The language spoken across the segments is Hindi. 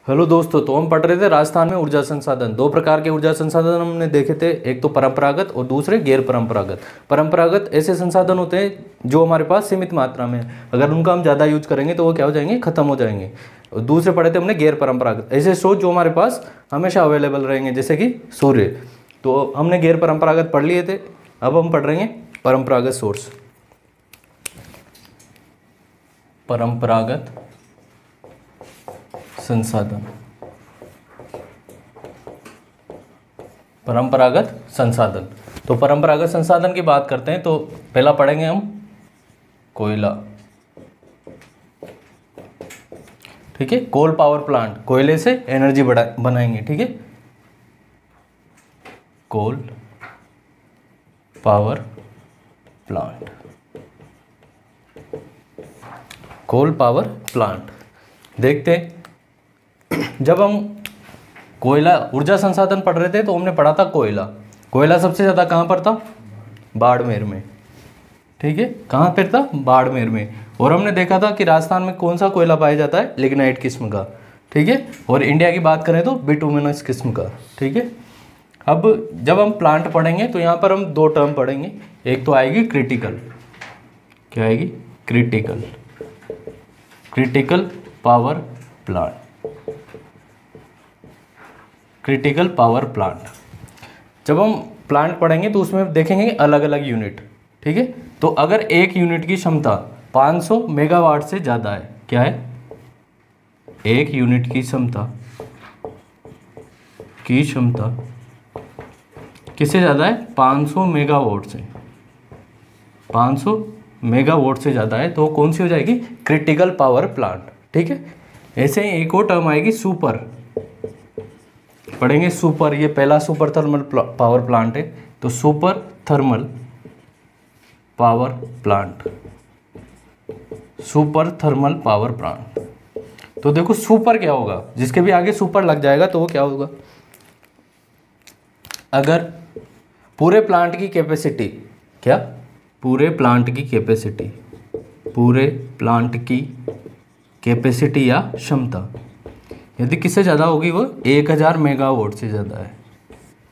हेलो दोस्तों, तो हम पढ़ रहे थे राजस्थान में ऊर्जा संसाधन। दो प्रकार के ऊर्जा संसाधन हमने देखे थे, एक तो परंपरागत और दूसरे गैर परंपरागत। परंपरागत ऐसे संसाधन होते हैं जो हमारे पास सीमित मात्रा में है, अगर उनका हम ज़्यादा यूज करेंगे तो वो क्या हो जाएंगे, खत्म हो जाएंगे। और दूसरे पढ़े थे हमने गैर परंपरागत, ऐसे स्रोत जो हमारे पास हमेशा अवेलेबल रहेंगे, जैसे कि सूर्य। तो हमने गैर परंपरागत पढ़ लिए थे, अब हम पढ़ रहे हैं परंपरागत सोर्स। परंपरागत संसाधन, परंपरागत संसाधन। तो परंपरागत संसाधन की बात करते हैं तो पहला पढ़ेंगे हम कोयला। ठीक है, कोल पावर प्लांट, कोयले से एनर्जी बनाएंगे। ठीक है, coal power plant, coal power plant. देखते हैं, जब हम कोयला ऊर्जा संसाधन पढ़ रहे थे तो हमने पढ़ा था कोयला। कोयला सबसे ज़्यादा कहाँ पर था, बाड़मेर में। ठीक है, कहाँ पर था, बाड़मेर में। और हमने देखा था कि राजस्थान में कौन सा कोयला पाया जाता है, लिग्नाइट किस्म का। ठीक है, और इंडिया की बात करें तो बिटुमिनस किस्म का। ठीक है, अब जब हम प्लांट पढ़ेंगे तो यहाँ पर हम दो टर्म पढ़ेंगे, एक तो आएगी क्रिटिकल। क्या आएगी, critical, critical power plant, critical power plant. जब हम प्लांट पढ़ेंगे तो उसमें देखेंगे अलग अलग यूनिट। ठीक है, तो अगर एक यूनिट की क्षमता 500 मेगावाट से ज़्यादा है, क्या है, एक यूनिट की क्षमता किससे ज़्यादा है, 500 मेगावाट से, 500 मेगावाट से ज़्यादा है तो कौन सी हो जाएगी, क्रिटिकल पावर प्लांट। ठीक है, ऐसे ही एक और टर्म आएगी सुपर, पढ़ेंगे सुपर। ये पहला सुपर थर्मल पावर प्लांट है, तो super thermal power plant, super thermal power plant. तो देखो सुपर क्या होगा, जिसके भी आगे सुपर लग जाएगा तो वो क्या होगा, अगर पूरे प्लांट की कैपेसिटी, क्या, पूरे प्लांट की कैपेसिटी, पूरे प्लांट की कैपेसिटी या क्षमता यदि किससे ज़्यादा होगी, वो 1000 मेगावाट से ज़्यादा है।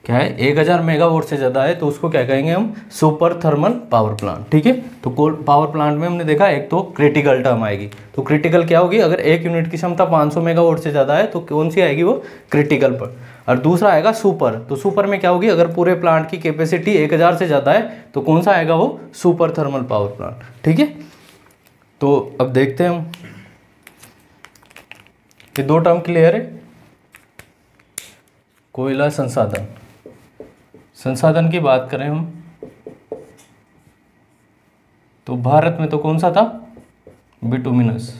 क्या है, 1000 मेगावाट से ज़्यादा है तो उसको क्या कहेंगे हम, सुपर थर्मल पावर प्लांट। ठीक है, तो कोल पावर प्लांट में हमने देखा एक तो क्रिटिकल टर्म आएगी। तो क्रिटिकल क्या होगी, अगर एक यूनिट की क्षमता 500 मेगावाट से ज़्यादा है तो कौन सी आएगी, वो क्रिटिकल पर। और दूसरा आएगा सुपर, तो सुपर में क्या होगी, अगर पूरे प्लांट की कैपेसिटी 1000 से ज़्यादा है तो कौन सा आएगा, वो सुपर थर्मल पावर प्लांट। ठीक है, तो अब देखते हैं हम, ये दो टर्म क्लियर है। कोयला संसाधन, संसाधन की बात करें हम तो भारत में तो कौन सा था, बिटुमिनस।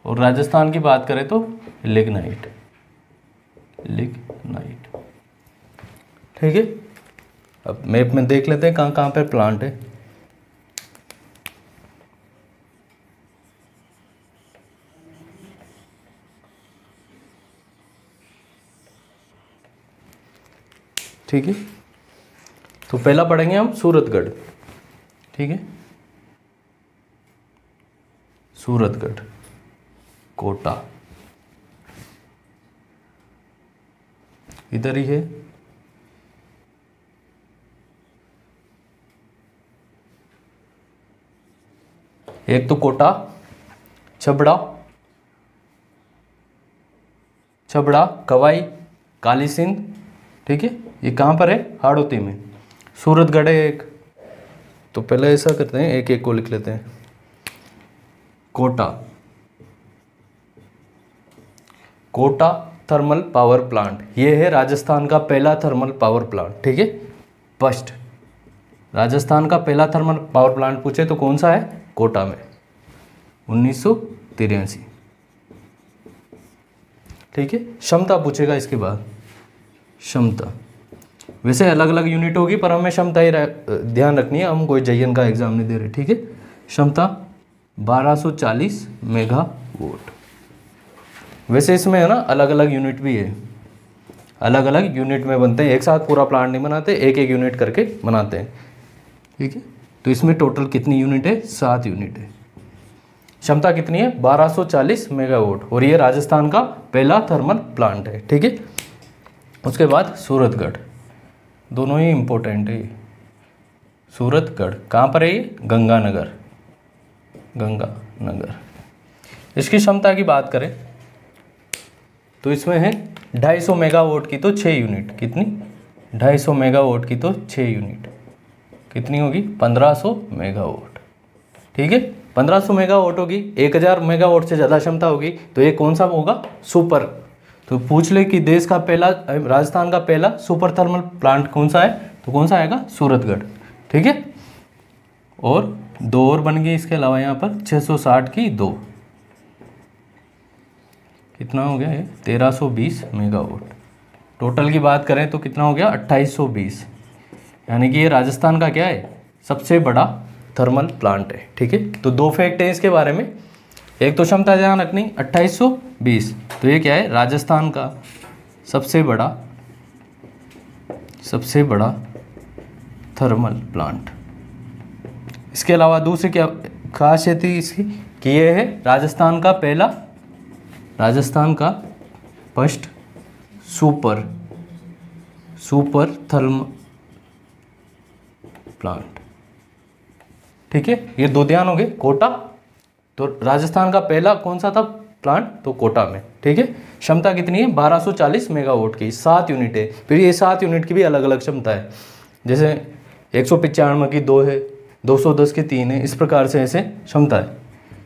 और राजस्थान की बात करें तो लिग्नाइट, लिग्नाइट। ठीक है, अब मैप में देख लेते हैं कहाँ कहाँ पे प्लांट है। ठीक है, तो पहला पढ़ेंगे हम सूरतगढ़। ठीक है, सूरतगढ़, कोटा, इधर ही है। एक तो कोटा, छबड़ा, छबड़ा, कवाई, काली सिंध। ठीक है, ये कहाँ पर है, हाड़ौती में। सूरतगढ़ है एक, तो पहले ऐसा करते हैं, एक एक को लिख लेते हैं। Kota, Kota thermal power plant, ये है राजस्थान का पहला थर्मल पावर प्लांट। ठीक है, फर्स्ट राजस्थान का पहला थर्मल पावर प्लांट पूछे तो कौन सा है, कोटा में, 1983। ठीक है, क्षमता पूछेगा इसके बाद, क्षमता। वैसे अलग अलग यूनिट होगी पर हमें क्षमता ही ध्यान रखनी है, हम कोई जयन का एग्जाम नहीं दे रहे। ठीक है, क्षमता 1240 मेगावाट। वैसे इसमें है ना अलग अलग यूनिट भी है, अलग अलग यूनिट में बनते हैं, एक साथ पूरा प्लांट नहीं बनाते, एक एक यूनिट करके बनाते हैं। ठीक है, तो इसमें टोटल कितनी यूनिट है, 7 यूनिट है। क्षमता कितनी है 1240 मेगावाट, और ये राजस्थान का पहला थर्मल प्लांट है। ठीक है, उसके बाद सूरतगढ़, दोनों ही इम्पोर्टेंट है। सूरतगढ़ कहाँ पर है ये? गंगानगर, गंगानगर। इसकी क्षमता की बात करें तो इसमें है 250 मेगावाट की तो 6 यूनिट, कितनी? 250 मेगावाट की तो 6 यूनिट, कितनी होगी? 1500 मेगावाट। ठीक है, 1500 मेगावाट होगी, 1000 मेगावाट से ज़्यादा क्षमता होगी तो ये कौन सा होगा? सुपर। तो पूछ ले कि देश का पहला, राजस्थान का पहला सुपर थर्मल प्लांट कौन सा है, तो कौन सा आएगा? सूरतगढ़। ठीक है, और 2 और बन गई इसके अलावा यहाँ पर 660 की 2, कितना हो गया ये? 1320 मेगावाट। टोटल की बात करें तो कितना हो गया? 2820। यानी कि ये राजस्थान का क्या है? सबसे बड़ा थर्मल प्लांट है। ठीक है, तो 2 फैक्ट है इसके बारे में। एक तो क्षमता ध्यान रखनी 2820, तो ये क्या है? राजस्थान का सबसे बड़ा थर्मल प्लांट। इसके अलावा दूसरी क्या खासियत है इसकी कि ये है राजस्थान का फर्स्ट सुपर थर्मल प्लांट। ठीक है, ये 2 ध्यान हो गए। कोटा, तो राजस्थान का पहला कौन सा था प्लांट? तो कोटा में। ठीक है, क्षमता कितनी है? 1240 मेगावाट की, 7 यूनिट है। फिर ये 7 यूनिट की भी अलग अलग क्षमता है, जैसे 195 की 2 है, 210 की 3 है, इस प्रकार से ऐसे क्षमता है।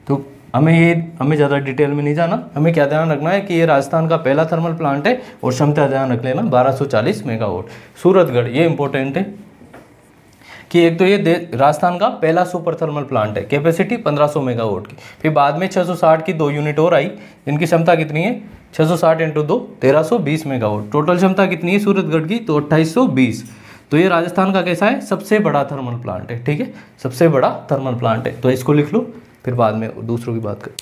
तो हमें ज़्यादा डिटेल में नहीं जाना, हमें क्या ध्यान रखना है कि ये राजस्थान का पहला थर्मल प्लांट है और क्षमता ध्यान रख लेना 1240 मेगावाट। सूरतगढ़, ये इंपॉर्टेंट है कि एक तो ये राजस्थान का पहला सुपर थर्मल प्लांट है, कैपेसिटी 1500 मेगावाट की। फिर बाद में 660 की 2 यूनिट और आई, इनकी क्षमता कितनी है? 660 × 2 1320 मेगावाट। टोटल क्षमता कितनी है सूरतगढ़ की? तो 2820। तो ये राजस्थान का कैसा है? सबसे बड़ा थर्मल प्लांट है। ठीक है, सबसे बड़ा थर्मल प्लांट है, तो इसको लिख लो, फिर बाद में दूसरों की बात करें।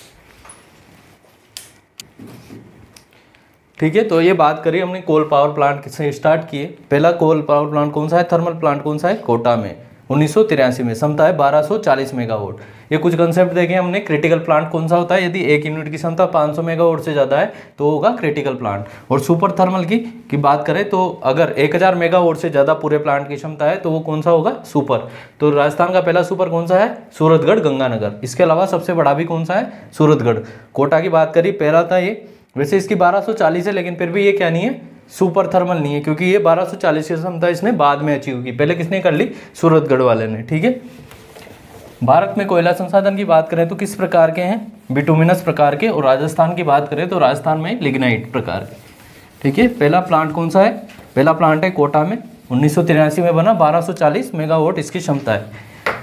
ठीक है, तो ये बात करी हमने कोल पावर प्लांट से स्टार्ट किए। पहला कोल पावर प्लांट कौन सा है? थर्मल प्लांट कौन सा है? कोटा में, 1983 में। क्षमता है 1240 मेगावाट। ये कुछ कंसेप्ट देखे हमने। क्रिटिकल प्लांट कौन सा होता है? यदि 1 यूनिट की क्षमता 500 मेगावाट से ज़्यादा है तो होगा क्रिटिकल प्लांट। और सुपर थर्मल की बात करें तो अगर 1000 मेगावाट से ज़्यादा पूरे प्लांट की क्षमता है तो वो कौन सा होगा? सुपर। तो राजस्थान का पहला सुपर कौन सा है? सूरतगढ़, गंगानगर। इसके अलावा सबसे बड़ा भी कौन सा है? सूरतगढ़। कोटा की बात करी, पहला था ये। वैसे इसकी 1240 है, लेकिन फिर भी ये क्या नहीं है? सुपर थर्मल नहीं है, क्योंकि ये 1240 की क्षमता इसने बाद में अचीव की। पहले किसने कर ली? सूरतगढ़ वाले ने। ठीक है, भारत में कोयला संसाधन की बात करें तो किस प्रकार के हैं? बिटुमिनस प्रकार के। और राजस्थान की बात करें तो राजस्थान में लिग्नाइट प्रकार के। ठीक है, पहला प्लांट कौन सा है? पहला प्लांट है कोटा में, 1983 में बना, 1240 मेगावाट इसकी क्षमता है।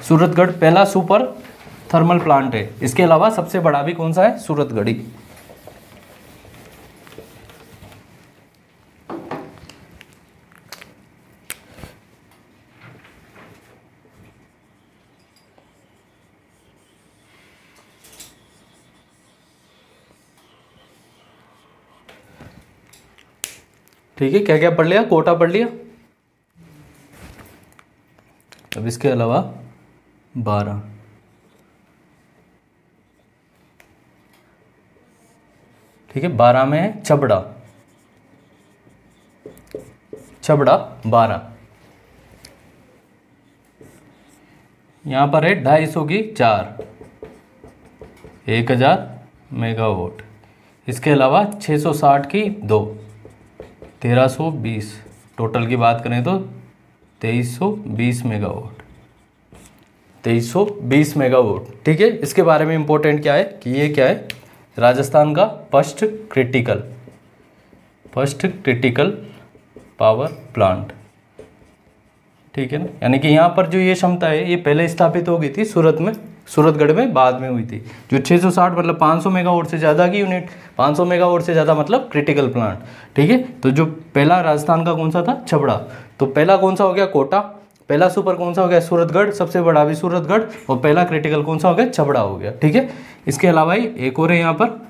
सूरतगढ़ पहला सुपर थर्मल प्लांट है। इसके अलावा सबसे बड़ा भी कौन सा है? सूरतगढ़ ही। ठीक है, क्या क्या पढ़ लिया? कोटा पढ़ लिया। अब इसके अलावा 12, ठीक है, 12 में है छबड़ा, 12। यहाँ पर है 250 की 4, 1000 मेगावाट। इसके अलावा 660 की 2, 1320। टोटल की बात करें तो 2320 मेगावाट, 2320 मेगावाट। ठीक है, इसके बारे में इम्पोर्टेंट क्या है कि ये क्या है? राजस्थान का फर्स्ट क्रिटिकल पावर प्लांट। ठीक है ना, यानी कि यहाँ पर जो ये क्षमता है ये पहले स्थापित हो गई थी सूरतगढ़ में, बाद में हुई थी। जो 660 मतलब 500 मेगावाट से ज़्यादा की यूनिट, 500 मेगावाट से ज़्यादा मतलब क्रिटिकल प्लांट। ठीक है, तो जो पहला राजस्थान का कौन सा था? छबड़ा। तो पहला कौन सा हो गया? कोटा। पहला सुपर कौन सा हो गया? सूरतगढ़। सबसे बड़ा भी सूरतगढ़। और पहला क्रिटिकल कौन सा हो गया? छबड़ा हो गया। ठीक है, इसके अलावा ही एक और है यहाँ पर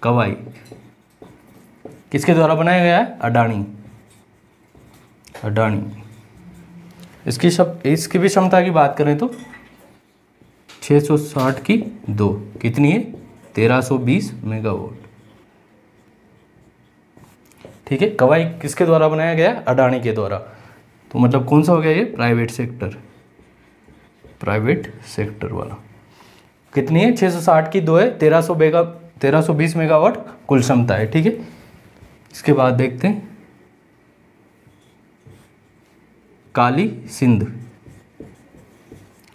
कवाई, किसके द्वारा बनाया गया है? अडानी। इसकी भी क्षमता की बात करें तो 660 की 2 कितनी है 1320 मेगावाट। ठीक है, कवाई किसके द्वारा बनाया गया, अडानी के द्वारा। तो मतलब कौन सा हो गया ये, प्राइवेट सेक्टर, प्राइवेट सेक्टर वाला। कितनी है 660 की 2 है, 1320 मेगावाट कुल क्षमता है। ठीक है, इसके बाद देखते हैं काली सिंध।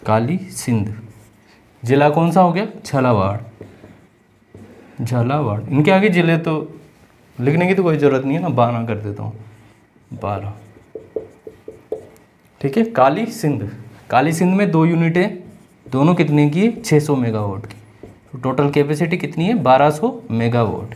काली सिंध जिला कौन सा हो गया, झालावाड़। झालावाड़, इनके आगे जिले तो लिखने की तो कोई ज़रूरत नहीं है ना, 12 कर देता हूँ, 12। ठीक है, काली सिंध, काली सिंध में 2 यूनिट है, दोनों कितने की है 600 मेगावाट की। तो टोटल कैपेसिटी कितनी है 1200 मेगावाट।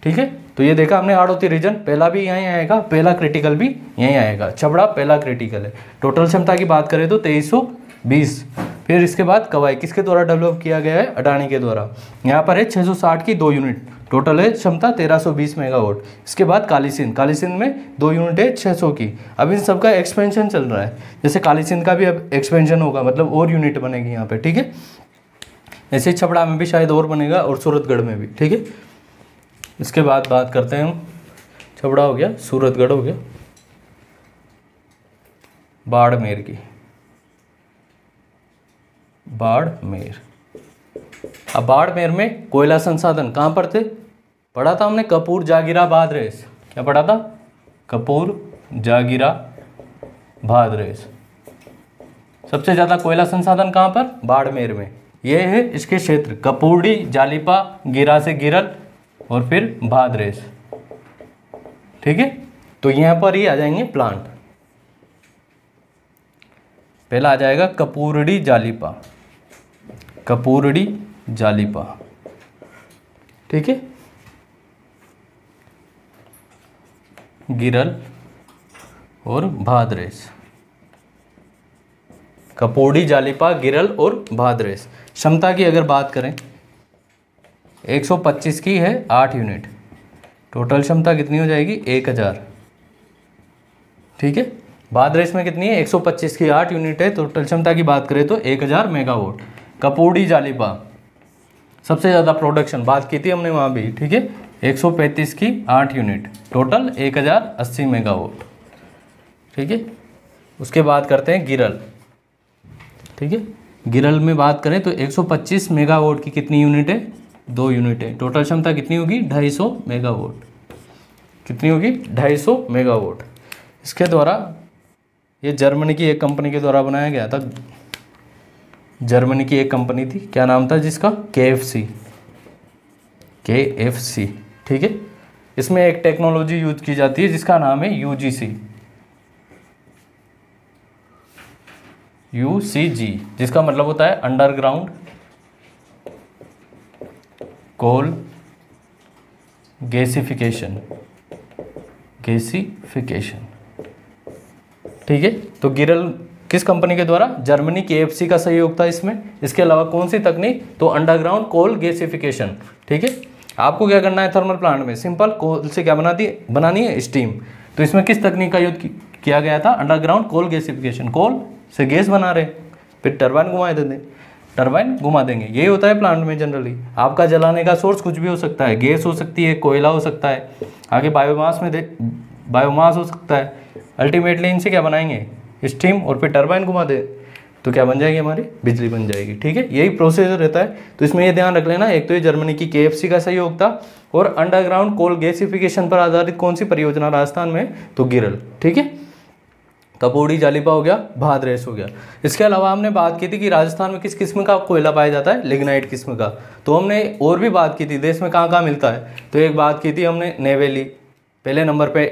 ठीक है, तो ये देखा हमने हाड़ौती रीजन, पहला भी यहीं आएगा, पहला क्रिटिकल भी यहीं आएगा, छबड़ा पहला क्रिटिकल है। टोटल क्षमता की बात करें तो 2320। फिर इसके बाद कवाई किसके द्वारा डेवलप किया गया है, अडानी के द्वारा। यहाँ पर है 660 की 2 यूनिट, टोटल है क्षमता 1320 मेगावाट। इसके बाद काली सिंध, काली सिंध में 2 यूनिट है 600 की। अब इन सबका एक्सपेंशन चल रहा है, जैसे काली सिंध का भी अब एक्सपेंशन होगा, मतलब और यूनिट बनेगी यहाँ पे। ठीक है, ऐसे छबड़ा में भी शायद और बनेगा और सूरतगढ़ में भी। ठीक है, इसके बाद बात करते हैं हम, छबड़ा हो गया, सूरतगढ़ हो गया, बाड़मेर की, बाड़मेर। अब बाड़मेर में कोयला संसाधन कहाँ पर थे, पढ़ा था हमने कपूर जागीरा भादरेस। क्या पढ़ा था, कपूर जागीरा भादरेस। सबसे ज़्यादा कोयला संसाधन कहाँ पर, बाड़मेर में। यह है इसके क्षेत्र, कपूरडी, जालिपा, गिरा से गिरल और फिर भादरेस। ठीक है, तो यहाँ पर ही आ जाएंगे प्लांट। पहला आ जाएगा कपूरडी जालिपा, कपूरडी जालिपा। ठीक है, गिरल और भादरेस, कपूरडी जालिपा, गिरल और भादरेस। क्षमता की अगर बात करें 125 की है 8 यूनिट, टोटल क्षमता कितनी हो जाएगी 1000। ठीक है, भादरेस में कितनी है 125 की 8 यूनिट है, टोटल क्षमता की बात करें तो 1000 मेगावाट। कपूरडी जालिपा सबसे ज़्यादा प्रोडक्शन बात की थी हमने वहाँ भी। ठीक है, 135 की 8 यूनिट, टोटल 1080 मेगावाट। ठीक है, उसके बाद करते हैं गिरल। ठीक है, गिरल में बात करें तो 125 मेगावाट की कितनी यूनिट है, 2 यूनिट है, टोटल क्षमता कितनी होगी 250 मेगावाट। कितनी होगी 250 मेगावाट। इसके द्वारा, ये जर्मनी की एक कंपनी के द्वारा बनाया गया था, जर्मनी की एक कंपनी थी, क्या नाम था जिसका, KFC, KFC। ठीक है, इसमें एक टेक्नोलॉजी यूज की जाती है जिसका नाम है UCG, जिसका मतलब होता है अंडरग्राउंड कोल गैसिफिकेशन, गैसिफिकेशन। ठीक है, तो गिरल किस कंपनी के द्वारा, जर्मनी, KFC का सहयोग था इसमें। इसके अलावा कौन सी तकनीक, तो अंडरग्राउंड कोल गैसिफिकेशन। ठीक है, आपको क्या करना है थर्मल प्लांट में, सिंपल कोल से क्या बनानी है स्टीम। तो इसमें किस तकनीक का यूज किया गया था, अंडरग्राउंड कोल गैसिफिकेशन। कोल से गैस बना रहे, फिर टरबाइन घुमा देंगे, टरबाइन घुमा देंगे। यही होता है प्लांट में जनरली। आपका जलाने का सोर्स कुछ भी हो सकता है, गैस हो सकती है, कोयला हो सकता है, आगे बायोमास में बायोमास हो सकता है। अल्टीमेटली इनसे क्या बनाएंगे, स्टीम, और फिर टरबाइन घुमा दे तो क्या बन जाएगी, हमारी बिजली बन जाएगी। ठीक है, यही प्रोसेस रहता है। तो इसमें ये ध्यान रख लेना, एक तो ये जर्मनी की KFC का सहयोग था, और अंडरग्राउंड कोल गैसिफिकेशन पर आधारित कौन सी परियोजना राजस्थान में, तो गिरल। ठीक है, कपूरडी जालिपा हो गया, भादरेस हो गया। इसके अलावा हमने बात की थी कि राजस्थान में किस किस्म का कोयला पाया जाता है, लिग्नाइट किस्म का। तो हमने और भी बात की थी देश में कहाँ कहाँ मिलता है। तो एक बात की थी हमने नेवेली, पहले नंबर पे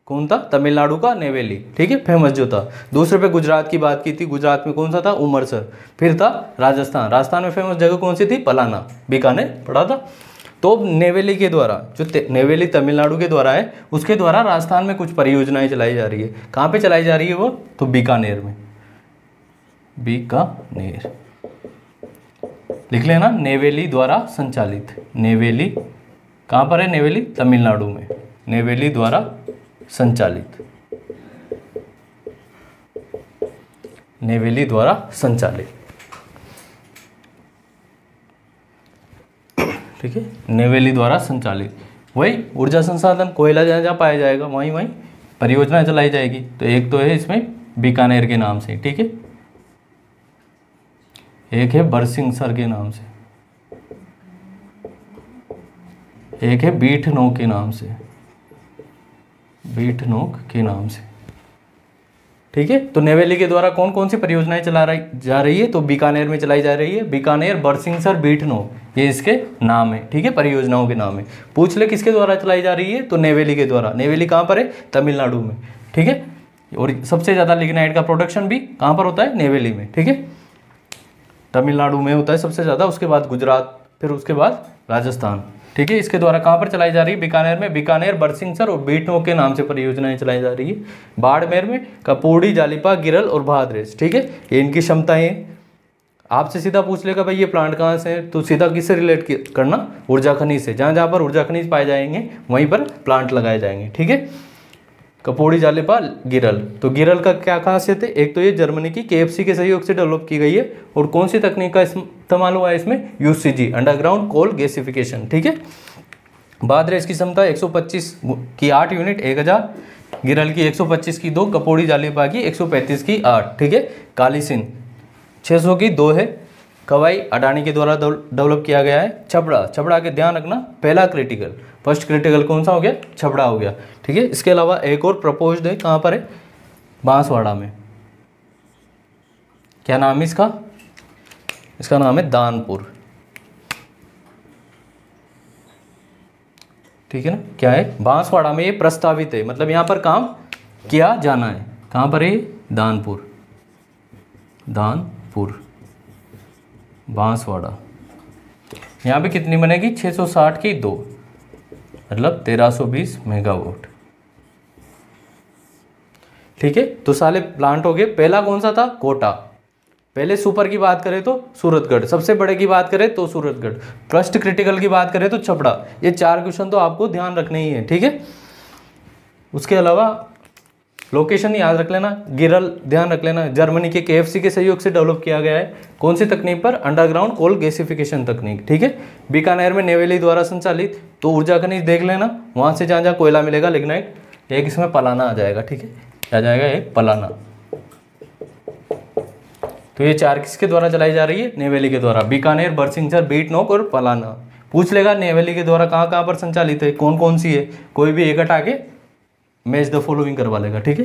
कौन था, तमिलनाडु का नेवेली। ठीक है, फेमस जो था। दूसरे पे गुजरात की बात की थी, गुजरात में कौन सा था, उमरसर। फिर था राजस्थान, राजस्थान में फेमस जगह कौन सी थी, पलाना, बीकानेर पढ़ा था। तो नेवेली के द्वारा, जो नेवेली तमिलनाडु के द्वारा है, उसके द्वारा राजस्थान में कुछ परियोजनाएं चलाई जा रही है। कहाँ पे चलाई जा रही है वो, तो बीकानेर में, बीकानेर लिख लेना, नेवेली द्वारा संचालित। नेवेली कहाँ पर है, नेवेली तमिलनाडु में, नेवेली द्वारा संचालित, नेवेली द्वारा संचालित। ठीक है, नेवेली द्वारा संचालित। वही ऊर्जा संसाधन कोयला जहाँ जहाँ पाया जाएगा वहीं वहीं परियोजना चलाई जाएगी। तो एक तो है इसमें बीकानेर के नाम से, ठीक है, एक है बरसिंगसर के नाम से, एक है बीठनोक के नाम से, बीठनोक के नाम से, ठीक है। तो नेवेली के द्वारा कौन कौन सी परियोजनाएं जा रही है, तो बीकानेर में चलाई जा रही है, बीकानेर, बरसिंगसर, बीठनोक, ये इसके नाम है, ठीक है, परियोजनाओं के नाम है। पूछ ले किसके द्वारा चलाई जा रही है, तो नेवेली के द्वारा। नेवेली कहाँ पर है, तमिलनाडु में, ठीक है। और सबसे ज़्यादा लिग्नाइट का प्रोडक्शन भी कहाँ पर होता है, नेवेली में, ठीक है, तमिलनाडु में होता है सबसे ज़्यादा, उसके बाद गुजरात, फिर उसके बाद राजस्थान, ठीक है। इसके द्वारा कहाँ पर चलाई जा रही है, बीकानेर में, बीकानेर, बरसिंगसर और बीठनोक के नाम से परियोजनाएं चलाई जा रही है। बाड़मेर में कपूड़ी, जालिपा, गिरल और भादरेस, ठीक है, ये इनकी क्षमताएं हैं। आपसे सीधा पूछ लेगा भाई ये प्लांट कहाँ से है, तो सीधा किससे रिलेट करना, ऊर्जा खनिज से। जहाँ जहाँ पर ऊर्जा खनिज पाए जाएंगे वहीं पर प्लांट लगाए जाएंगे, ठीक है। कपूड़ी, जालिपा, गिरल, तो गिरल का क्या खासियत है, एक तो ये जर्मनी की KFC के सहयोग से डेवलप की गई है। और कौन सी तकनीक का इस्तेमाल हुआ है इसमें, UCG, अंडरग्राउंड कोल गैसिफिकेशन, ठीक है। भादरेस की क्षमता 125 की 8 यूनिट 1000, गिरल की 125 की 2, कपूड़ी, जालिपा की 135 की 8, ठीक है। कालीसिन 600 की 2 है। कवाई अडानी के द्वारा डेवलप किया गया है। छबड़ा, छबड़ा के ध्यान रखना, पहला क्रिटिकल, फर्स्ट क्रिटिकल कौन सा हो गया, छबड़ा हो गया, ठीक है। इसके अलावा एक और प्रपोज्ड है, कहाँ पर है, बांसवाड़ा में। क्या नाम है इसका, इसका नाम है दानपुर, ठीक है ना। क्या है, बांसवाड़ा में ये प्रस्तावित है, मतलब यहाँ पर काम किया जाना है। कहाँ पर है, दानपुर, दानपुर, बांसवाड़ा। यहाँ पे कितनी बनेगी, 660 की 2, मतलब 1320 मेगावाट, ठीक है। तो साले प्लांट हो गए। पहला कौन सा था, कोटा। पहले सुपर की बात करें तो सूरतगढ़, सबसे बड़े की बात करें तो सूरतगढ़, फर्स्ट क्रिटिकल की बात करें तो छपड़ा। ये 4 क्वेश्चन तो आपको ध्यान रखने ही है, ठीक है। उसके अलावा लोकेशन याद रख लेना, गिरल ध्यान रख लेना, जर्मनी के KFC के सहयोग से डेवलप किया गया है। कौन सी तकनीक पर, अंडरग्राउंड कोल गैसिफिकेशन तकनीक, ठीक है। बीकानेर में नेवेली द्वारा संचालित, तो ऊर्जा खनिज देख लेना, वहाँ से जहाँ जहाँ कोयला मिलेगा लिग्नाइट, एक इसमें पलाना आ जाएगा, ठीक है, क्या जाएगा, एक पलाना। तो ये 4 किसके द्वारा चलाई जा रही है, नेवेली के द्वारा, बीकानेर, बरसिंगसर, बीठनोक और पलाना। पूछ लेगा नेवेली के द्वारा कहाँ कहाँ पर संचालित है, कौन कौन सी है, कोई भी एक हटा के मैच द फॉलोइंग करवा लेगा, ठीक है।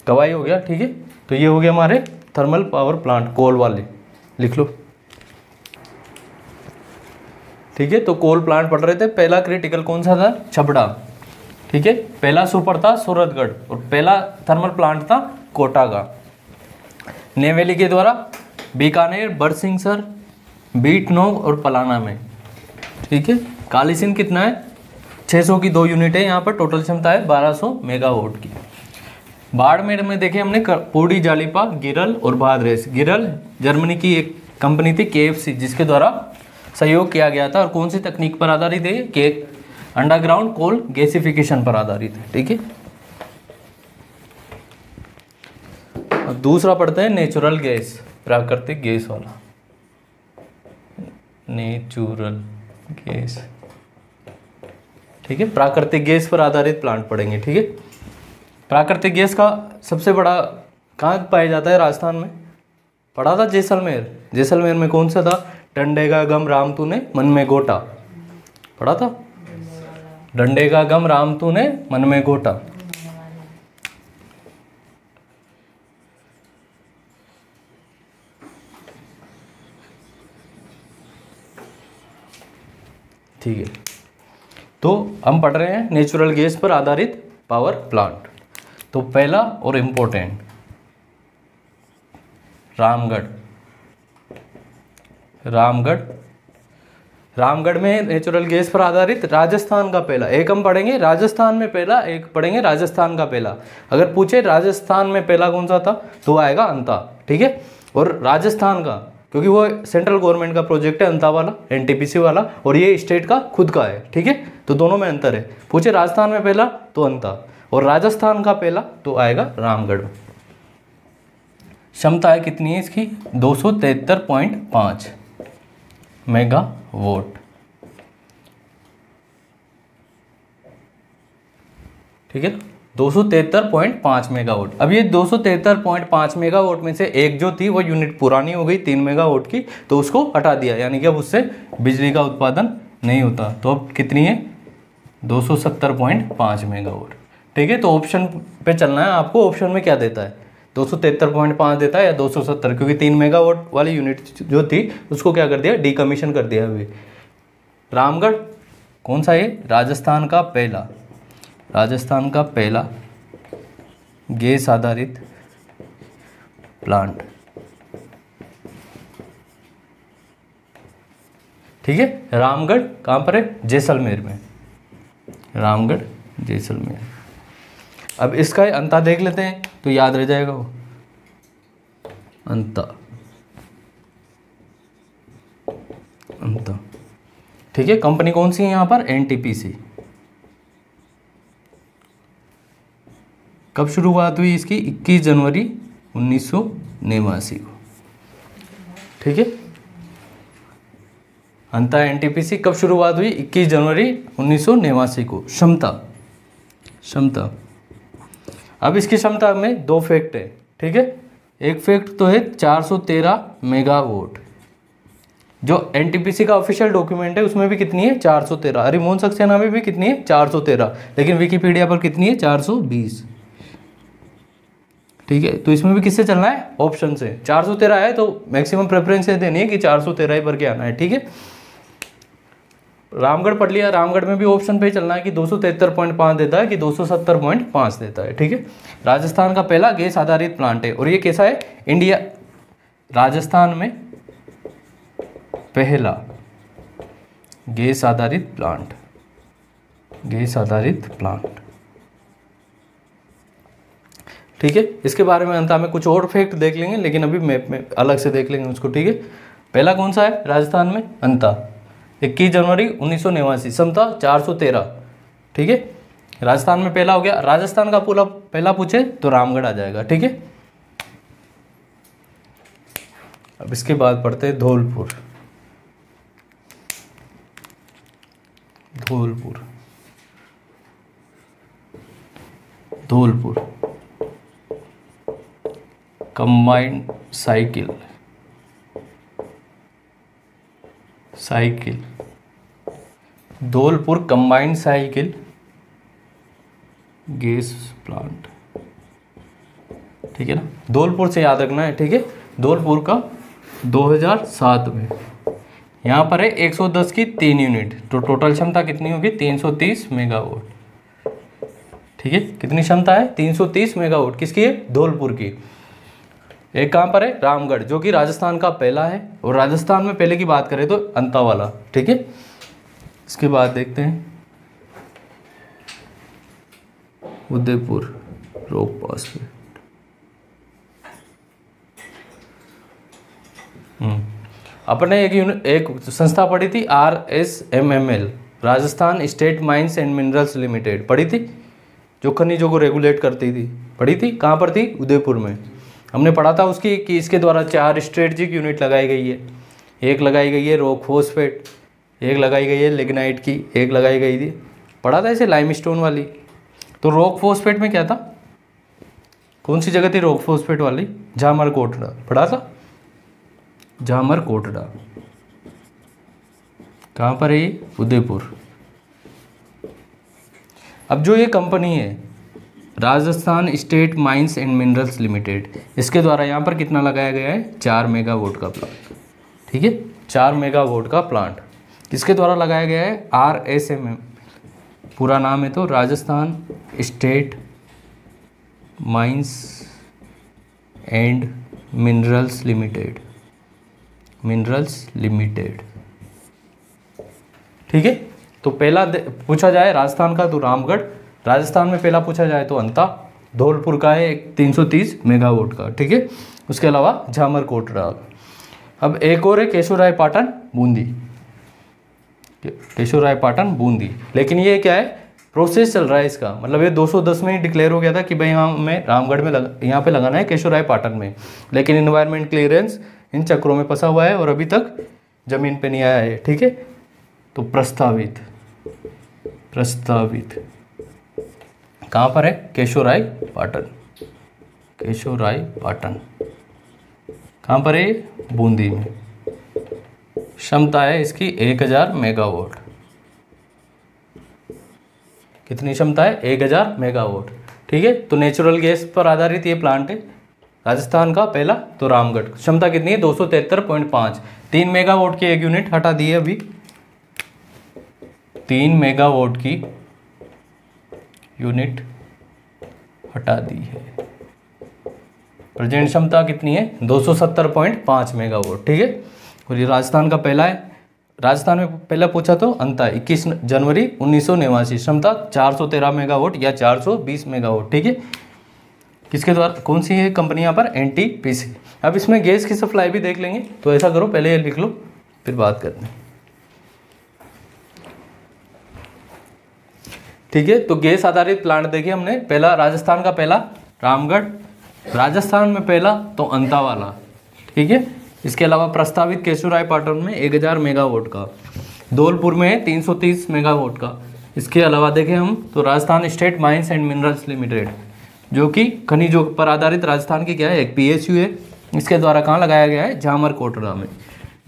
कवाई हो गया, ठीक है। तो ये हो गया हमारे थर्मल पावर प्लांट, कोल वाले, लिख लो, ठीक है। तो कोल प्लांट पढ़ रहे थे। पहला क्रिटिकल कौन सा था, छबड़ा, ठीक है। पहला सुपर था सूरतगढ़ और पहला थर्मल प्लांट था कोटा का। नेवेली के द्वारा बीकानेर, बरसिंगसर, बीठनोक और पलाना में, ठीक है। कालीसिन कितना है, 600 की 2 यूनिट है। यहाँ पर टोटल क्षमता है 1200 मेगावाट की। बाड़मेर में देखें हमने कपूड़ी, जालिपा, गिरल और भादरेस। गिरल जर्मनी की एक कंपनी थी KFC, जिसके द्वारा सहयोग किया गया था। और कौन सी तकनीक पर आधारित है, के अंडरग्राउंड कोल गैसिफिकेशन पर आधारित है, ठीक है। दूसरा पढ़ते हैं नेचुरल गैस, प्राकृतिक गैस वाला, नेचुरल गैस, ठीक है। प्राकृतिक गैस पर आधारित प्लांट पढ़ेंगे, ठीक है। प्राकृतिक गैस का सबसे बड़ा कहाँ पाया जाता है, राजस्थान में। पढ़ा था जैसलमेर, जैसलमेर में कौन सा था, डंडे का गम राम तूने मन में गोटा, पढ़ा था, डंडे का गम राम तूने मन में गोटा। ठीक है, तो हम पढ़ रहे हैं नेचुरल गैस पर आधारित पावर प्लांट। तो पहला और इम्पोर्टेंट, रामगढ़। रामगढ़, रामगढ़ में नेचुरल गैस पर आधारित राजस्थान का पहला, एक हम पढ़ेंगे राजस्थान में पहला, एक पढ़ेंगे राजस्थान का पहला। अगर पूछे राजस्थान में पहला कौन सा था तो आएगा अंता, ठीक है। और राजस्थान का, क्योंकि वो सेंट्रल गवर्नमेंट का प्रोजेक्ट है अंता वाला, NTPC वाला, और ये स्टेट का खुद का है, ठीक है। तो दोनों में अंतर है। पूछे राजस्थान में पहला तो अंता, और राजस्थान का पहला तो आएगा रामगढ़। क्षमता है कितनी है इसकी, 273.5 मेगावाट, ठीक है ना, 273.5 मेगावाट। अब ये 273.5 मेगावाट में से एक जो थी वो यूनिट पुरानी हो गई 3 मेगावाट की, तो उसको हटा दिया, यानी कि अब उससे बिजली का उत्पादन नहीं होता। तो अब कितनी है, 270.5 मेगावाट। ठीक है, तो ऑप्शन पे चलना है आपको, ऑप्शन में क्या देता है, 273.5 देता है या 270, क्योंकि 3 मेगावाट वाली यूनिट जो थी उसको क्या कर दिया, डीकमीशन कर दिया अभी। रामगढ़ कौन सा है, राजस्थान का पहला गैस आधारित प्लांट। ठीक है, रामगढ़ कहाँ पर है, जैसलमेर में, रामगढ़ जैसलमेर। अब इसका अंता देख लेते हैं तो याद रह जाएगा वो, अंता। ठीक है, कंपनी कौन सी है यहाँ पर, एनटीपीसी। कब शुरुआत हुई इसकी, 21 जनवरी 1989 को। ठीक है, अंता एनटीपीसी कब शुरुआत हुई, 21 जनवरी 1989 को। क्षमता अब इसकी क्षमता में दो फैक्ट है। ठीक है, एक फैक्ट तो है 413 मेगावाट, जो एनटीपीसी का ऑफिशियल डॉक्यूमेंट है उसमें भी कितनी है, 413। हरिमोहन सक्सेना में भी कितनी है, 413, लेकिन विकिपीडिया पर कितनी है, 420। ठीक है, तो इसमें भी किससे चलना है, ऑप्शन से। 413 है तो मैक्सिमम प्रेफरेंस देनी है कि 413 ही भर के आना है। ठीक है, रामगढ़ पढ़ लिया, रामगढ़ में भी ऑप्शन पे चलना है कि 273.5 देता है कि 270.5 देता है। ठीक है, राजस्थान का पहला गैस आधारित प्लांट है, और ये कैसा है, इंडिया, राजस्थान में पहला गैस आधारित प्लांट। ठीक है, इसके बारे में अंत में कुछ और फैक्ट देख लेंगे, लेकिन अभी मैप में अलग से देख लेंगे उसको। ठीक है, पहला कौन सा है राजस्थान में, अंता, 21 जनवरी 1989, क्षमता 413। ठीक है, राजस्थान में पहला हो गया। राजस्थान का पूरा पहला पूछे तो रामगढ़ आ जाएगा। ठीक है, अब इसके बाद पढ़ते हैं Dholpur. Combined cycle Dholpur combined cycle gas plant. ठीक है ना, धौलपुर से याद रखना है। ठीक है, धौलपुर का 2007 में, यहाँ पर है 110 की 3 यूनिट, तो टोटल क्षमता कितनी होगी, 330 मेगावाट। ठीक है, कितनी क्षमता है, 330 मेगावाट। किसकी है, धौलपुर की। एक कहाँ पर है, रामगढ़, जो कि राजस्थान का पहला है, और राजस्थान में पहले की बात करें तो अंता वाला। ठीक है, इसके बाद देखते हैं उदयपुर रॉक फॉस्फेट। अपने एक संस्था पढ़ी थी, RSMML, Rajasthan state mines and minerals limited, पढ़ी थी, जो खनिजों को रेगुलेट करती थी, पढ़ी थी, कहाँ पर थी, उदयपुर में। हमने पढ़ा था उसकी कि इसके द्वारा 4 स्ट्रेटजिक यूनिट लगाई गई है। एक लगाई गई है रॉक फॉस्फेट, एक लगाई गई है लिग्नाइट की, एक लगाई गई थी, पढ़ा था इसे, लाइमस्टोन वाली। तो रॉक फॉस्फेट में क्या था, कौन सी जगह थी रॉक फॉस्फेट वाली, झामरकोटड़ा, पढ़ा था, झामरकोटड़ा। कहाँ पर है ये, उदयपुर। अब जो ये कंपनी है Rajasthan state mines and minerals limited, इसके द्वारा यहाँ पर कितना लगाया गया है, 4 मेगावाट का प्लांट। ठीक है, 4 मेगावाट का प्लांट किसके द्वारा लगाया गया है, RSMM, पूरा नाम है तो Rajasthan state mines and minerals limited. ठीक है, तो पहला पूछा जाए राजस्थान का तो रामगढ़, राजस्थान में पहला पूछा जाए तो अंता, धौलपुर का है 330 मेगावाट का। ठीक है, उसके अलावा झामरकोटड़ा। अब एक और है केशोरायपाटन बूंदी, लेकिन ये क्या है, प्रोसेस चल रहा है इसका, मतलब ये 210 में ही डिक्लेयर हो गया था कि भाई हमें रामगढ़ में यहाँ पे लगाना है केशोरायपाटन में, लेकिन इन्वायरमेंट क्लियरेंस इन चक्रों में फंसा हुआ है और अभी तक जमीन पे नहीं आया है। ठीक है, तो प्रस्तावित कहाँ पर है? केशोराय पाटन। केशोराय पाटन कहाँ पर है? बूंदी में। क्षमता है इसकी 1000 मेगावाट। कितनी क्षमता है? 1000 मेगावाट। ठीक है, तो नेचुरल गैस पर आधारित ये प्लांट है, राजस्थान का पहला, तो रामगढ़। क्षमता कितनी है? 273.5। 3 मेगावाट की एक यूनिट हटा दी है अभी, 3 मेगावाट की यूनिट हटा दी है। प्रेजेंट क्षमता कितनी है? 270.5 मेगावाट। ठीक है, और ये राजस्थान का पहला है। राजस्थान में पहला पूछा तो अंता 21 जनवरी 1989। क्षमता 413 मेगावाट या 420 मेगावाट। ठीक है, किसके द्वारा, कौन सी है कंपनी यहाँ पर? एनटीपीसी। अब इसमें गैस की सप्लाई भी देख लेंगे, तो ऐसा करो पहले ये लिख लो फिर बात करते हैं। ठीक है, तो गैस आधारित प्लांट देखिए हमने, पहला राजस्थान का पहला रामगढ़, राजस्थान में पहला तो अंता वाला। ठीक है, इसके अलावा प्रस्तावित केशोराय पाटन में 1000 मेगावाट का, धौलपुर में है 330 मेगावाट का। इसके अलावा देखें हम तो Rajasthan state mines and minerals limited, जो कि खनिजों पर आधारित राजस्थान की क्या है? एक पीएसयू है। इसके द्वारा कहाँ लगाया गया है? झामर कोटड़ा में।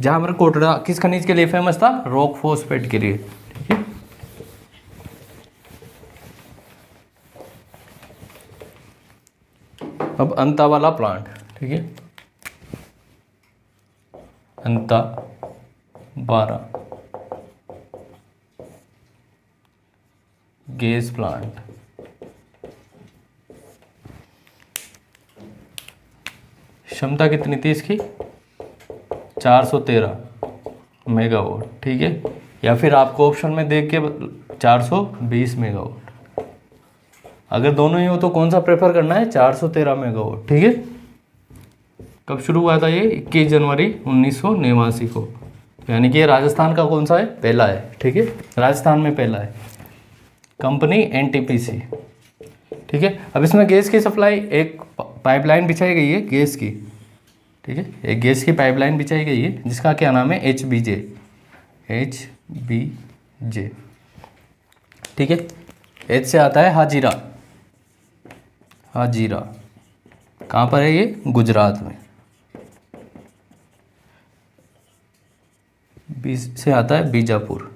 झामर कोटड़ा किस खनिज के लिए फेमस था? रॉक फॉस्फेट के लिए। ठीक है, अब अंता वाला प्लांट। ठीक है, अंता 12 गैस प्लांट। क्षमता कितनी थी इसकी? 413 मेगावाट। ठीक है, या फिर आपको ऑप्शन में देख के 420 मेगावाट। अगर दोनों ही हो तो कौन सा प्रेफर करना है? 413 मेगावाट। ठीक है, कब शुरू हुआ था ये? 21 जनवरी 1989 को। यानी कि ये राजस्थान का कौन सा है? पहला है। ठीक है, राजस्थान में पहला है, कंपनी एनटीपीसी। ठीक है, अब इसमें गैस की सप्लाई, एक पाइपलाइन बिछाई गई है गैस की। ठीक है, एक गैस की पाइपलाइन बिछाई गई है जिसका क्या नाम है? HBJ। HBJ। ठीक है, एच से आता है हाजीरा। हाजीरा कहाँ पर है ये? गुजरात में। बी से आता है बीजापुर,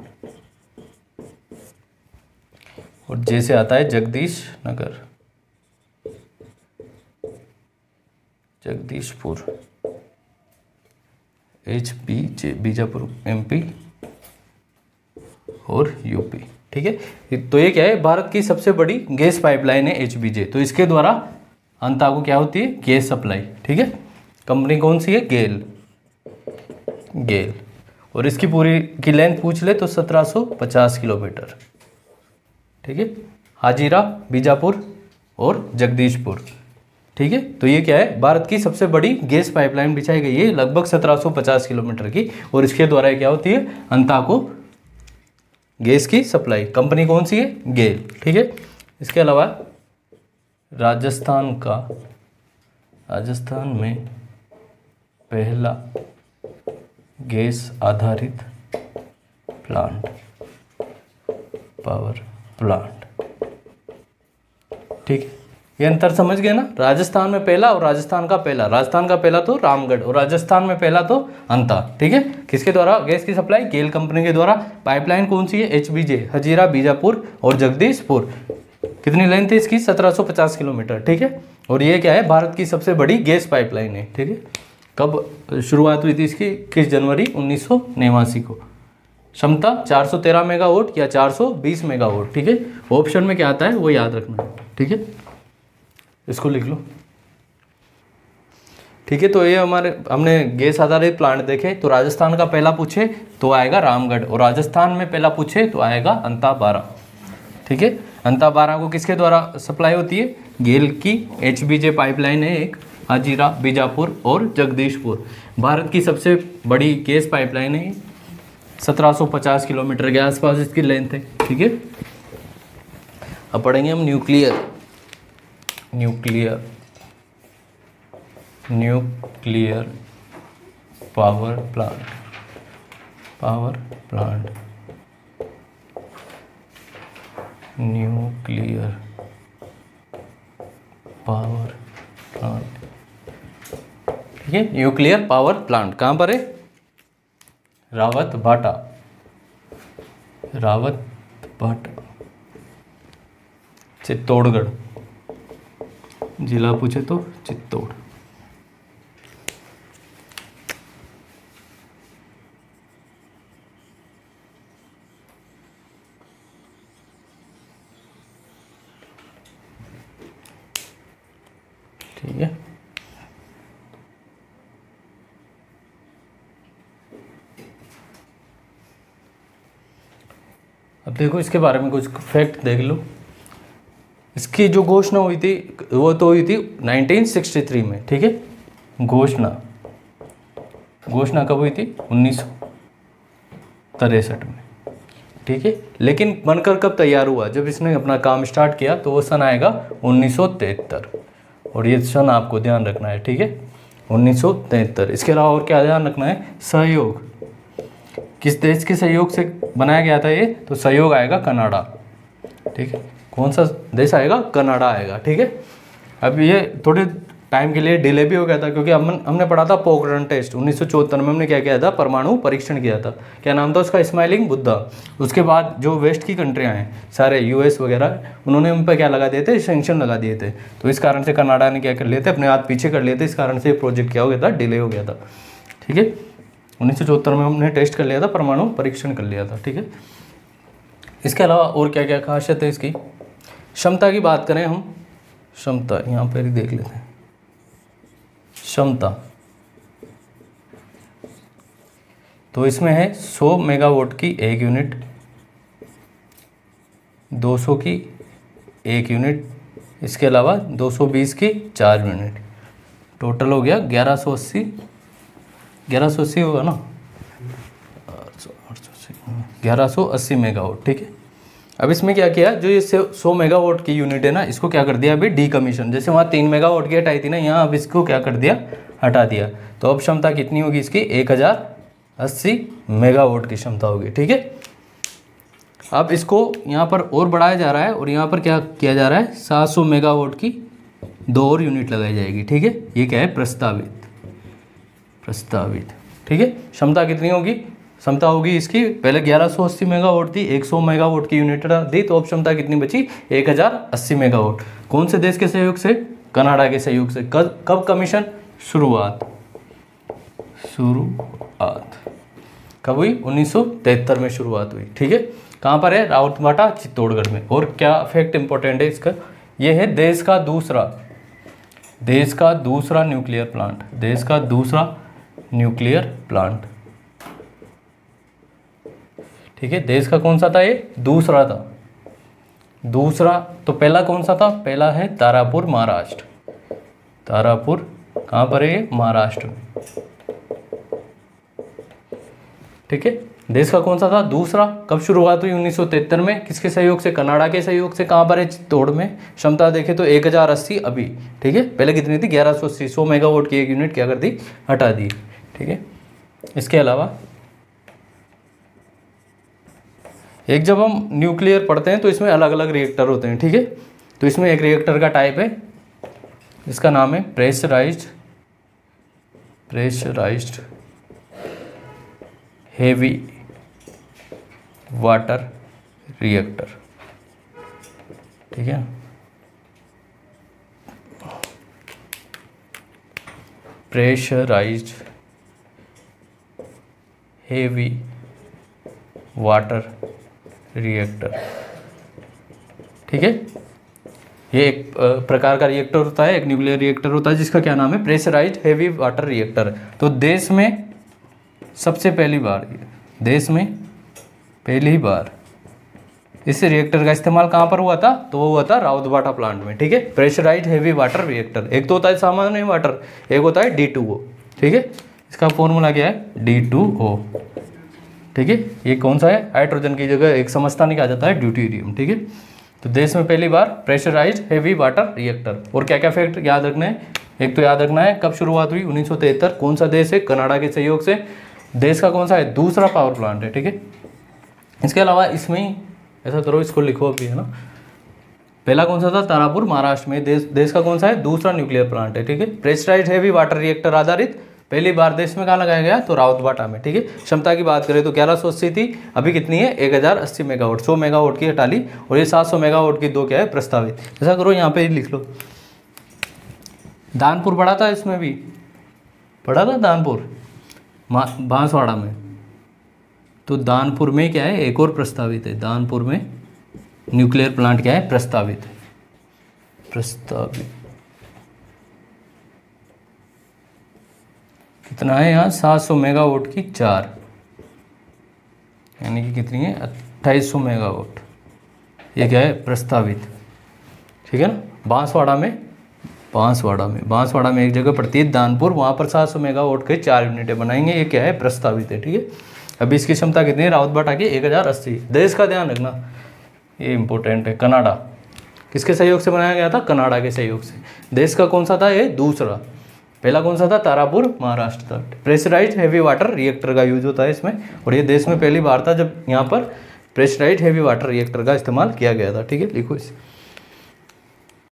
और जे से आता है जगदीश नगर, जगदीशपुर। HBJ बीजापुर MP और यूपी। ठीक है, तो ये क्या है? भारत की सबसे बड़ी गैस पाइपलाइन है HBJ। तो इसके द्वारा अंता को क्या होती है? Gas supply. ठीक है, कंपनी कौन सी है? गेल। गेल, और इसकी पूरी की लेंथ पूछ ले तो 1750 किलोमीटर। ठीक है, हाजीरा, बीजापुर और जगदीशपुर। ठीक है, तो ये क्या है? भारत की सबसे बड़ी गैस पाइपलाइन बिछाई गई है लगभग 1750 किलोमीटर की, और इसके द्वारा क्या होती है? अंता को गैस की सप्लाई। कंपनी कौन सी है? गेल। ठीक है, इसके अलावा राजस्थान में पहला गैस आधारित प्लांट, पावर प्लांट। ठीक है, ये अंतर समझ गए ना? राजस्थान में पहला और राजस्थान का पहला। राजस्थान का पहला तो रामगढ़ और राजस्थान में पहला तो अंता। ठीक है, किसके द्वारा गैस की सप्लाई? गेल कंपनी के द्वारा। पाइपलाइन कौन सी है? HBJ, हजीरा, बीजापुर और जगदीशपुर। कितनी लेंथ है इसकी? 1750 किलोमीटर। ठीक है, और ये क्या है? भारत की सबसे बड़ी गैस पाइपलाइन है। ठीक है, कब शुरुआत हुई थी इसकी? 21 जनवरी 1989 को। क्षमता 413 मेगावाट या 420 मेगावाट। ठीक है, ऑप्शन में क्या आता है वो याद रखना। ठीक है, इसको लिख लो। ठीक है, तो ये हमने गैस आधारित प्लांट देखे। तो राजस्थान का पहला पूछे तो आएगा रामगढ़, और राजस्थान में पहला पूछे तो आएगा अंता 12। ठीक है, अंता 12 को किसके द्वारा सप्लाई होती है? गेल की HBJ पाइपलाइन है एक, हाजीरा, बीजापुर और जगदीशपुर। भारत की सबसे बड़ी गैस पाइपलाइन है, 1750 किलोमीटर के आसपास इसकी लेंथ है। ठीक है, अब पढ़ेंगे हम nuclear power plant. Nuclear power plant, ठीक है, न्यूक्लियर पावर प्लांट कहाँ पर है? रावतभाटा, रावतभाटा, चित्तौड़गढ़, जिला पूछे तो चित्तौड़। ठीक है, अब देखो इसके बारे में कुछ फैक्ट देख लो। इसकी जो घोषणा हुई थी वो तो हुई थी 1963 में, ठीक है। घोषणा कब हुई थी? 1963 में, ठीक है। लेकिन बनकर कब तैयार हुआ? जब इसने अपना काम स्टार्ट किया तो वो सन आएगा 1973, और ये सन आपको ध्यान रखना है, ठीक है, 1973। इसके अलावा और क्या ध्यान रखना है? सहयोग, किस देश के सहयोग से बनाया गया था ये? तो सहयोग आएगा कनाडा, ठीक है। कौन सा देश आएगा? कनाडा आएगा, ठीक है। अब ये थोड़े टाइम के लिए डिले भी हो गया था क्योंकि हमने पढ़ा था पोखरण टेस्ट 1974 में। हमने क्या किया था? परमाणु परीक्षण किया था। क्या नाम था उसका? स्माइलिंग बुद्धा। उसके बाद जो वेस्ट की कंट्रियां हैं सारे यूएस वगैरह, उन्होंने उन पर क्या लगा दिए थे? सैंक्शन लगा दिए थे। तो इस कारण से कनाडा ने क्या कर लिए थे? अपने हाथ पीछे कर लिए थे। इस कारण से ये प्रोजेक्ट क्या हो गया था? डिले हो गया था, ठीक है। 1974 में हमने टेस्ट कर लिया था, परमाणु परीक्षण कर लिया था, ठीक है। इसके अलावा और क्या क्या खासियत है इसकी? क्षमता की बात करें हम, क्षमता यहाँ पर ही देख लेते हैं। क्षमता तो इसमें है 100 मेगावाट की एक यूनिट, 200 की एक यूनिट, इसके अलावा 220 की 4 यूनिट। टोटल हो गया 1180 होगा ना, 1180 मेगावाट, ठीक है। अब इसमें क्या किया? जो ये 100 मेगावाट की यूनिट है ना, इसको क्या कर दिया? अभी डीकमीशन। जैसे वहाँ 3 मेगावाट की हटाई थी ना, यहाँ अब इसको क्या कर दिया? हटा दिया। तो अब क्षमता कितनी होगी इसकी? 1080 मेगावाट की क्षमता होगी, ठीक है। अब इसको यहाँ पर और बढ़ाया जा रहा है, और यहाँ पर क्या किया जा रहा है? 700 मेगावाट की 2 और यूनिट लगाई जाएगी, ठीक है। ये क्या है? प्रस्तावित, ठीक है। क्षमता कितनी होगी? क्षमता होगी इसकी, पहले 1180 मेगावाट थी, 100 मेगावाट की यूनिट दी, तो अब क्षमता कितनी बची? 1080 मेगावाट। कौन से देश के सहयोग से? कनाडा के सहयोग से। कब कमीशन? शुरुआत कब हुई? 1973 में शुरुआत हुई, ठीक है। कहाँ पर है? रावतभाटा, चित्तौड़गढ़ में। और क्या फैक्ट इंपॉर्टेंट है इसका? ये है देश का दूसरा न्यूक्लियर प्लांट, देश का दूसरा न्यूक्लियर प्लांट, ठीक है। देश का कौन सा था? ये दूसरा था। दूसरा तो पहला कौन सा था? पहला है तारापुर, महाराष्ट्र। तारापुर कहाँ पर है? महाराष्ट्र में, ठीक है। देश का कौन सा था? दूसरा। कब शुरुआत हुई? 1973 में। किसके सहयोग से? कनाडा के सहयोग से। कहाँ पर है? चित्तौड़ में। क्षमता देखें तो 1080 अभी, ठीक है। पहले कितनी थी? 1180। 100 मेगावाट की एक यूनिट क्या कर दी? हटा दी, ठीक है। इसके अलावा एक जब हम न्यूक्लियर पढ़ते हैं तो इसमें अलग अलग रिएक्टर होते हैं, ठीक है। तो इसमें एक रिएक्टर का टाइप है, इसका नाम है प्रेशराइज्ड हेवी वाटर रिएक्टर, ठीक है। प्रेशराइज्ड हेवी वाटर रिएक्टर, ठीक है। ये एक प्रकार का रिएक्टर होता है, एक न्यूक्लियर रिएक्टर होता है जिसका क्या नाम है? Pressurised heavy water reactor. तो देश में सबसे पहली बार इस रिएक्टर का इस्तेमाल कहाँ पर हुआ था? तो वो हुआ था रावतभाटा प्लांट में, ठीक है। Pressurised heavy water reactor. एक तो होता है सामान्य वाटर, एक होता है D2O, ठीक है। इसका फॉर्मूला क्या है? D2O, ठीक है। ये कौन सा है? हाइड्रोजन की जगह एक समस्थानिक आ जाता है, ड्यूटेरियम, ठीक है। तो देश में पहली बार प्रेशराइज्ड हेवी वाटर रिएक्टर। और क्या क्या फैक्ट याद रखना है? एक तो याद रखना है कब शुरुआत हुई? 1973। कौन सा देश है? कनाडा के सहयोग से। देश का कौन सा है? दूसरा पावर प्लांट है, ठीक है। इसके अलावा इसमें ही ऐसा करो, इसको लिखो अभी, है ना। पहला कौन सा था, तारापुर महाराष्ट्र में। देश का कौन सा है, दूसरा न्यूक्लियर प्लांट है, ठीक है। प्रेशराइज्ड हैवी वाटर रिएक्टर आधारित पहली बार देश में कहाँ लगाया गया, तो राउतबाटा में, ठीक है। क्षमता की बात करें तो 1180 थी, अभी कितनी है 1080 मेगावाट, 100 मेगावाट की हटा ली, और ये 700 मेगावाट की दो क्या है, प्रस्तावित। ऐसा करो यहाँ पे ही लिख लो। दानपुर पढ़ा था, इसमें भी पढ़ा था दानपुर बांसवाड़ा में, तो दानपुर में क्या है, एक और प्रस्तावित है। दानपुर में न्यूक्लियर प्लांट क्या है, प्रस्तावित है, प्रस्तावित। कितना है यहाँ, 700 मेगावाट की 4, यानी कि कितनी है 2800 मेगावाट, ये क्या है, प्रस्तावित, ठीक है ना। बांसवाड़ा में एक जगह पड़ती है दानपुर, वहाँ पर 700 मेगावाट के 4 यूनिटें बनाएंगे, ये क्या है, प्रस्तावित है, ठीक है। अभी इसकी क्षमता कितनी है, राउतबाटा की 1080। देश का ध्यान रखना, ये इंपॉर्टेंट है। कनाडा, किसके सहयोग से बनाया गया था, कनाडा के सहयोग से। देश का कौन सा था, ये दूसरा। पहला कौन सा था, तारापुर महाराष्ट्र था। प्रेशराइज्ड हैवी वाटर रिएक्टर का यूज होता है इसमें, और ये देश में पहली बार था जब यहाँ पर प्रेशराइज्ड हैवी वाटर रिएक्टर का इस्तेमाल किया गया था, ठीक है। लिखो इसे।